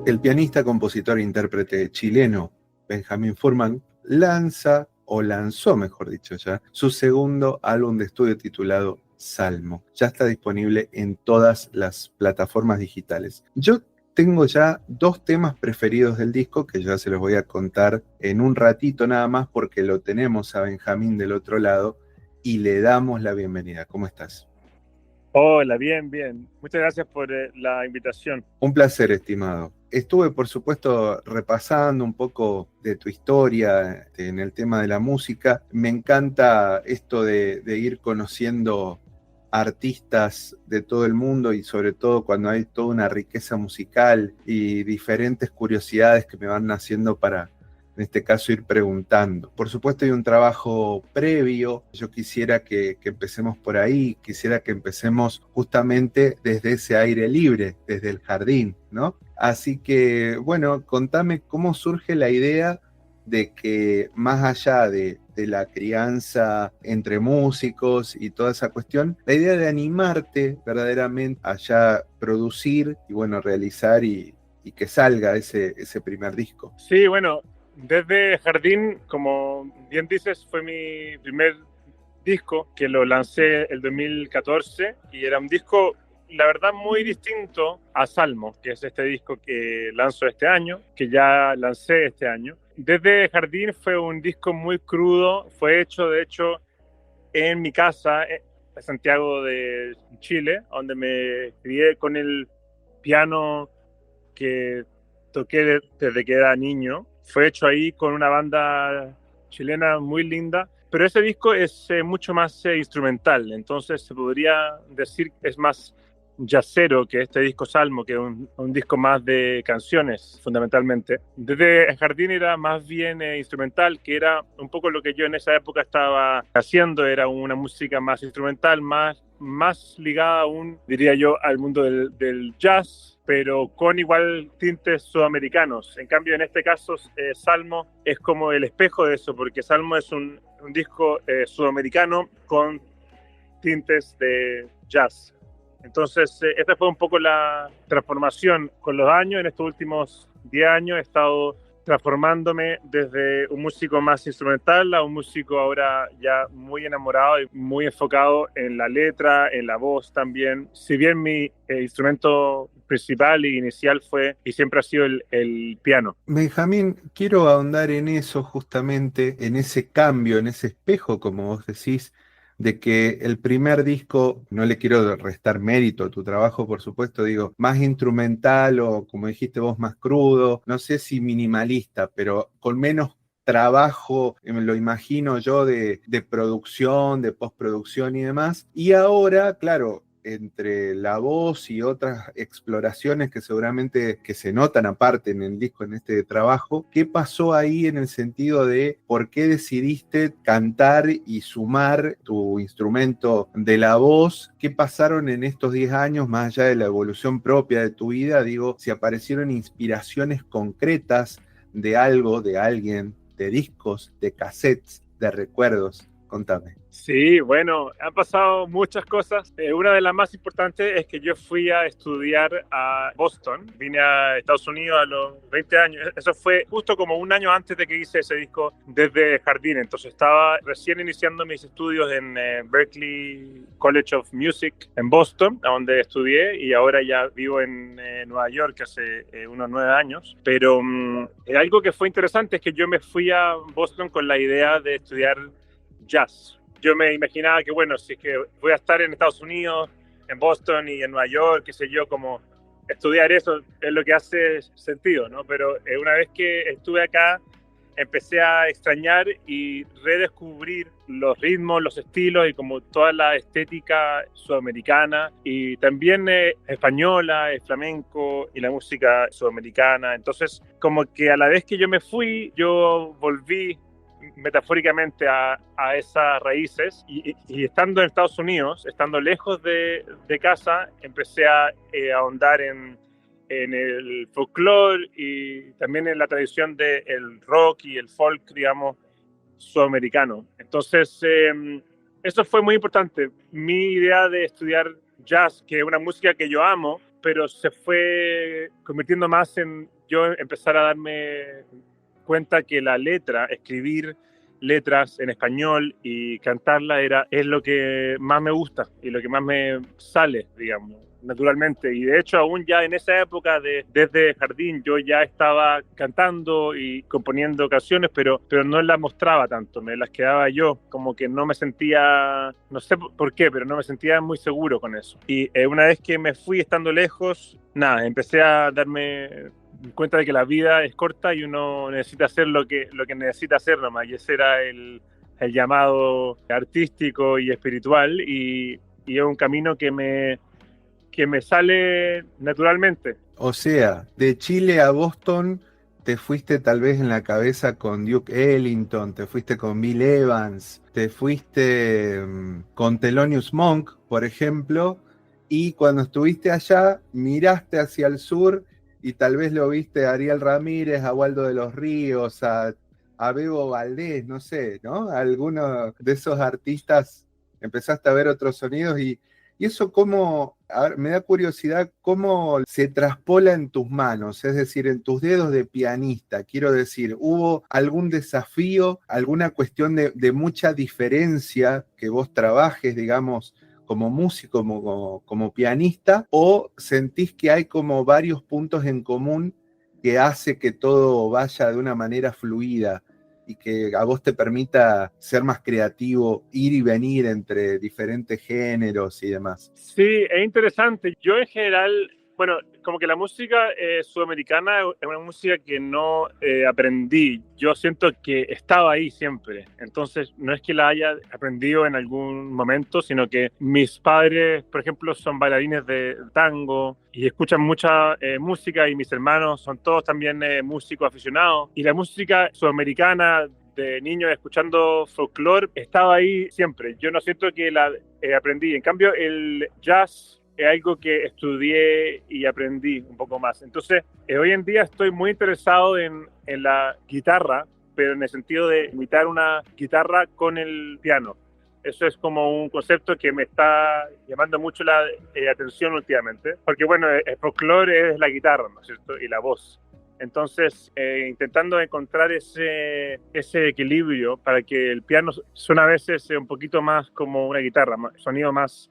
El pianista, compositor e intérprete chileno Benjamin Furman lanzó, mejor dicho ya, su segundo álbum de estudio titulado Salmo. Ya está disponible en todas las plataformas digitales. Yo tengo ya 2 temas preferidos del disco que ya se los voy a contar en un ratito nada más porque lo tenemos a Benjamín del otro lado y le damos la bienvenida. ¿Cómo estás? Hola, bien, bien. Muchas gracias por la invitación. Un placer, estimado. Estuve, por supuesto, repasando un poco de tu historia en el tema de la música. Me encanta esto de ir conociendo artistas de todo el mundo y sobre todo cuando hay toda una riqueza musical y diferentes curiosidades que me van naciendo para, en este caso, ir preguntando. Por supuesto hay un trabajo previo, yo quisiera que empecemos por ahí, quisiera que empecemos justamente desde ese aire libre, desde el jardín, ¿no? Así que, bueno, contame cómo surge la idea de que más allá de la crianza entre músicos y toda esa cuestión, la idea de animarte verdaderamente a ya producir y bueno, realizar y que salga ese primer disco. Sí, bueno, desde Jardín, como bien dices, fue mi primer disco que lo lancé el 2014 y era un disco, la verdad, muy distinto a Salmo, que es este disco que lanzo este año, que ya lancé este año. Desde Jardín fue un disco muy crudo, fue hecho, de hecho, en mi casa, en Santiago de Chile, donde me crié con el piano que toqué desde que era niño. Fue hecho ahí con una banda chilena muy linda, pero ese disco es mucho más instrumental, entonces se podría decir que es más jazzero que este disco Salmo, que es un disco más de canciones fundamentalmente. Desde el Jardín era más bien instrumental, que era un poco lo que yo en esa época estaba haciendo, era una música más instrumental, más ligada aún, diría yo, al mundo del jazz, pero con igual tintes sudamericanos. En cambio, en este caso, Salmo es como el espejo de eso, porque Salmo es un disco sudamericano con tintes de jazz. Entonces, esta fue un poco la transformación con los años. En estos últimos 10 años he estado transformándome desde un músico más instrumental a un músico ahora ya muy enamorado y muy enfocado en la letra, en la voz también. Si bien mi instrumento principal e inicial fue y siempre ha sido el piano. Benjamín, quiero ahondar en eso justamente, en ese cambio, en ese espejo, como vos decís, de que el primer disco, no le quiero restar mérito a tu trabajo, por supuesto, digo, más instrumental o como dijiste vos, más crudo, no sé si minimalista, pero con menos trabajo, me lo imagino yo, de producción, de postproducción y demás. Y ahora, claro, entre la voz y otras exploraciones que seguramente que se notan aparte en el disco, en este trabajo, ¿qué pasó ahí en el sentido de por qué decidiste cantar y sumar tu instrumento de la voz? ¿Qué pasaron en estos 10 años, más allá de la evolución propia de tu vida? Digo, si aparecieron inspiraciones concretas de algo, de alguien, de discos, de cassettes, de recuerdos. Contame. Sí, bueno, han pasado muchas cosas. Una de las más importantes es que yo fui a estudiar a Boston. Vine a Estados Unidos a los 20 años. Eso fue justo como un año antes de que hice ese disco desde Jardín. Entonces estaba recién iniciando mis estudios en Berklee College of Music en Boston, donde estudié, y ahora ya vivo en Nueva York hace unos 9 años. Pero algo que fue interesante es que yo me fui a Boston con la idea de estudiar jazz. Yo me imaginaba que, bueno, si es que voy a estar en Estados Unidos, en Boston y en Nueva York, qué sé yo, como estudiar eso es lo que hace sentido, ¿no? Pero una vez que estuve acá, empecé a extrañar y redescubrir los ritmos, los estilos y como toda la estética sudamericana y también española, el flamenco y la música sudamericana. Entonces, como que a la vez que yo me fui, yo volví metafóricamente a esas raíces y estando en Estados Unidos, estando lejos de casa, empecé a ahondar en el folclore y también en la tradición del rock y el folk, digamos, sudamericano. Entonces, eso fue muy importante. Mi idea de estudiar jazz, que es una música que yo amo, pero se fue convirtiendo más en yo empezar a darme cuenta que la letra, escribir letras en español y cantarla es lo que más me gusta y lo que más me sale, digamos, naturalmente. Y de hecho, aún ya en esa época, desde Jardín, yo ya estaba cantando y componiendo canciones, pero no las mostraba tanto, me las quedaba yo, como que no me sentía, no sé por qué, pero no me sentía muy seguro con eso. Y una vez que me fui estando lejos, nada, empecé a darme cuenta de que la vida es corta y uno necesita hacer lo que necesita hacer nomás, y ese era el llamado artístico y espiritual, y es un camino que me sale naturalmente. O sea, de Chile a Boston te fuiste tal vez en la cabeza con Duke Ellington, te fuiste con Bill Evans, te fuiste con Thelonious Monk, por ejemplo, y cuando estuviste allá miraste hacia el sur y tal vez lo viste a Ariel Ramírez, a Waldo de los Ríos, a Bebo Valdés, no sé, ¿no? Algunos de esos artistas empezaste a ver otros sonidos y eso cómo, a ver, me da curiosidad cómo se traspola en tus manos, es decir, en tus dedos de pianista. Quiero decir, ¿hubo algún desafío, alguna cuestión de mucha diferencia que vos trabajes, digamos, como músico, como pianista, o sentís que hay como varios puntos en común que hace que todo vaya de una manera fluida y que a vos te permita ser más creativo, ir y venir entre diferentes géneros y demás? Sí, es interesante. Yo en general, bueno, como que la música sudamericana es una música que no aprendí. Yo siento que estaba ahí siempre. Entonces, no es que la haya aprendido en algún momento, sino que mis padres, por ejemplo, son bailarines de tango y escuchan mucha música, y mis hermanos son todos también músicos aficionados. Y la música sudamericana de niño escuchando folclore estaba ahí siempre. Yo no siento que la aprendí. En cambio, el jazz es algo que estudié y aprendí un poco más. Entonces, hoy en día estoy muy interesado en la guitarra, pero en el sentido de imitar una guitarra con el piano. Eso es como un concepto que me está llamando mucho la atención últimamente, porque bueno, el folclore es la guitarra, ¿no es cierto? Y la voz. Entonces, intentando encontrar ese equilibrio para que el piano suene a veces un poquito más como una guitarra, sonido más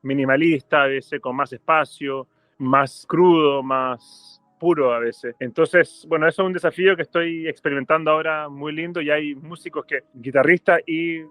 minimalista, a veces con más espacio, más crudo, más puro a veces. Entonces, bueno, eso es un desafío que estoy experimentando ahora muy lindo, y hay músicos guitarristas y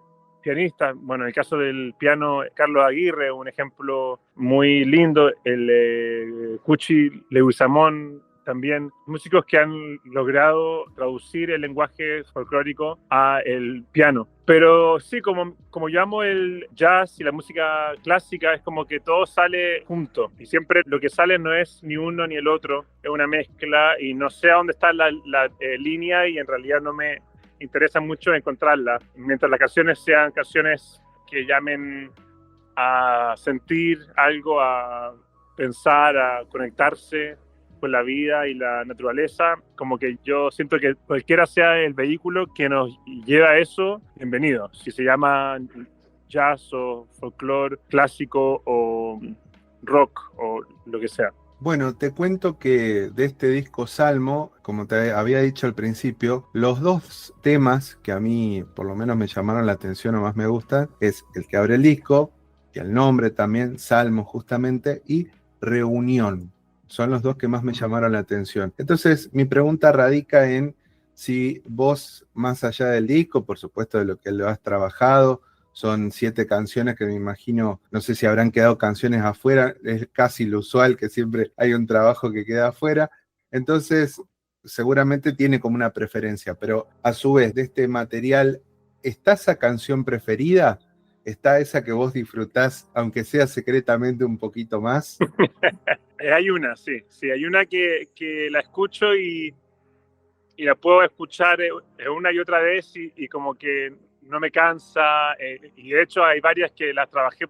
pianistas, bueno, en el caso del piano, Carlos Aguirre, un ejemplo muy lindo, el Cuchi Leguizamón, también músicos que han logrado traducir el lenguaje folclórico a el piano. Pero sí, como yo amo el jazz y la música clásica, es como que todo sale junto, y siempre lo que sale no es ni uno ni el otro, es una mezcla, y no sé a dónde está la línea, y en realidad no me interesa mucho encontrarla, mientras las canciones sean canciones que llamen a sentir algo, a pensar, a conectarse con la vida y la naturaleza. Como que yo siento que cualquiera sea el vehículo que nos lleva a eso, bienvenido. Si se llama jazz o folclore clásico o rock o lo que sea. Bueno, te cuento que de este disco Salmo, como te había dicho al principio, los dos temas que a mí por lo menos me llamaron la atención o más me gustan es el que abre el disco, y el nombre también, Salmo justamente, y Reunión. Son los dos que más me llamaron la atención. Entonces, mi pregunta radica en si vos, más allá del disco, por supuesto de lo que lo has trabajado, son 7 canciones que me imagino, no sé si habrán quedado canciones afuera, es casi lo usual que siempre hay un trabajo que queda afuera, entonces seguramente tiene como una preferencia, pero a su vez de este material, ¿está esa canción preferida? ¿Está esa que vos disfrutás, aunque sea secretamente un poquito más? Hay una, sí, hay una que la escucho y la puedo escuchar una y otra vez, y como que no me cansa, y de hecho hay varias que las trabajé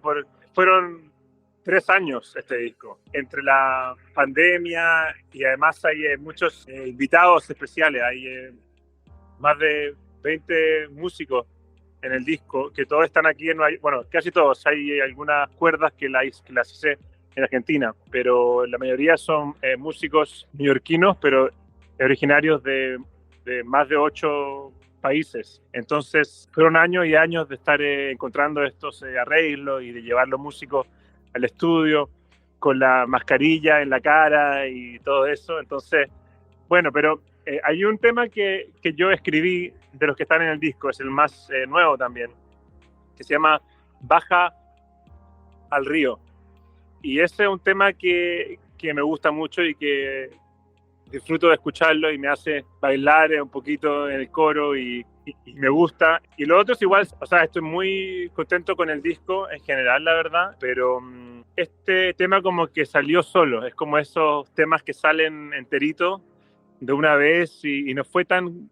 fueron 3 años este disco, entre la pandemia, y además hay muchos invitados especiales, hay más de 20 músicos en el disco, que todos están aquí en Nueva York. Bueno, casi todos, hay algunas cuerdas que las hice en Argentina, pero la mayoría son músicos neoyorquinos, pero originarios de más de 8 países. Entonces fueron años y años de estar encontrando estos arreglos y de llevar los músicos al estudio con la mascarilla en la cara y todo eso. Entonces, bueno, pero hay un tema que yo escribí de los que están en el disco, es el más nuevo también, que se llama Baja al río. Y ese es un tema que me gusta mucho y que disfruto de escucharlo y me hace bailar un poquito en el coro y me gusta. Y lo otro es igual, o sea, estoy muy contento con el disco en general, la verdad, pero este tema como que salió solo, es como esos temas que salen enteritos de una vez y no fue tan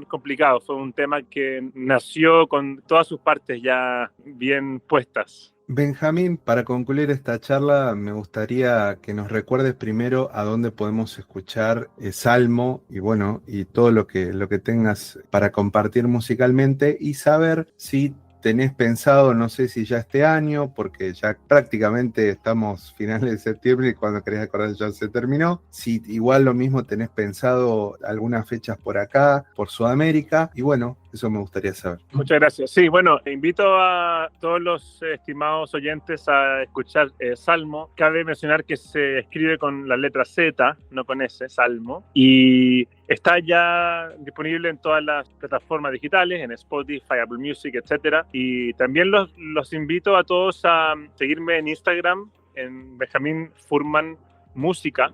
complicado, fue un tema que nació con todas sus partes ya bien puestas. Benjamín, para concluir esta charla, me gustaría que nos recuerdes primero a dónde podemos escuchar Salmo y bueno, y todo lo que tengas para compartir musicalmente y saber si tenés pensado, no sé si ya este año, porque ya prácticamente estamos finales de septiembre y cuando querés acordar ya se terminó, si igual lo mismo tenés pensado algunas fechas por acá, por Sudamérica, y bueno, eso me gustaría saber. Muchas gracias. Sí, bueno, invito a todos los estimados oyentes a escuchar Salmo. Cabe mencionar que se escribe con la letra Z, no con S, Salmo. Y está ya disponible en todas las plataformas digitales, en Spotify, Apple Music, etc. Y también los invito a todos a seguirme en Instagram, en Benjamín Furman Música,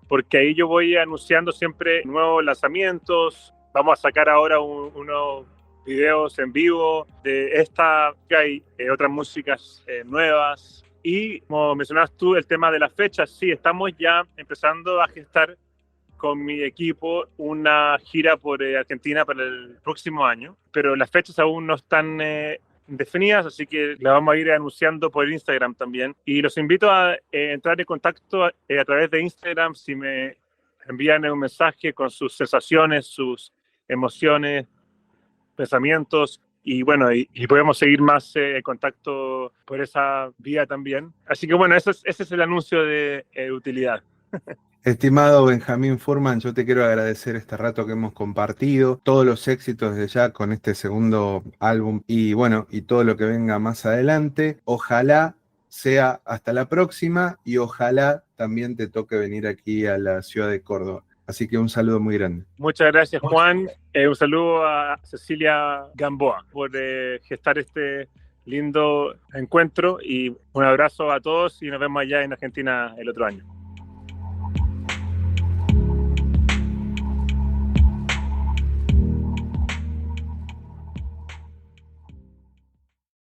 porque ahí yo voy anunciando siempre nuevos lanzamientos. Vamos a sacar ahora unos videos en vivo de esta, que hay otras músicas nuevas. Y como mencionabas tú, el tema de las fechas, sí, estamos ya empezando a gestar con mi equipo una gira por Argentina para el próximo año, pero las fechas aún no están definidas, así que la vamos a ir anunciando por Instagram también. Y los invito a entrar en contacto a través de Instagram si me envían un mensaje con sus sensaciones, sus emociones, pensamientos y bueno, y podemos seguir más en contacto por esa vía también. Así que bueno, ese es el anuncio de utilidad. Estimado Benjamín Furman, yo te quiero agradecer este rato que hemos compartido, todos los éxitos de ya con este segundo álbum y bueno, y todo lo que venga más adelante. Ojalá sea hasta la próxima y ojalá también te toque venir aquí a la ciudad de Córdoba. Así que un saludo muy grande. Muchas gracias, Juan. Un saludo a Cecilia Gamboa por gestar este lindo encuentro y un abrazo a todos y nos vemos allá en Argentina el otro año.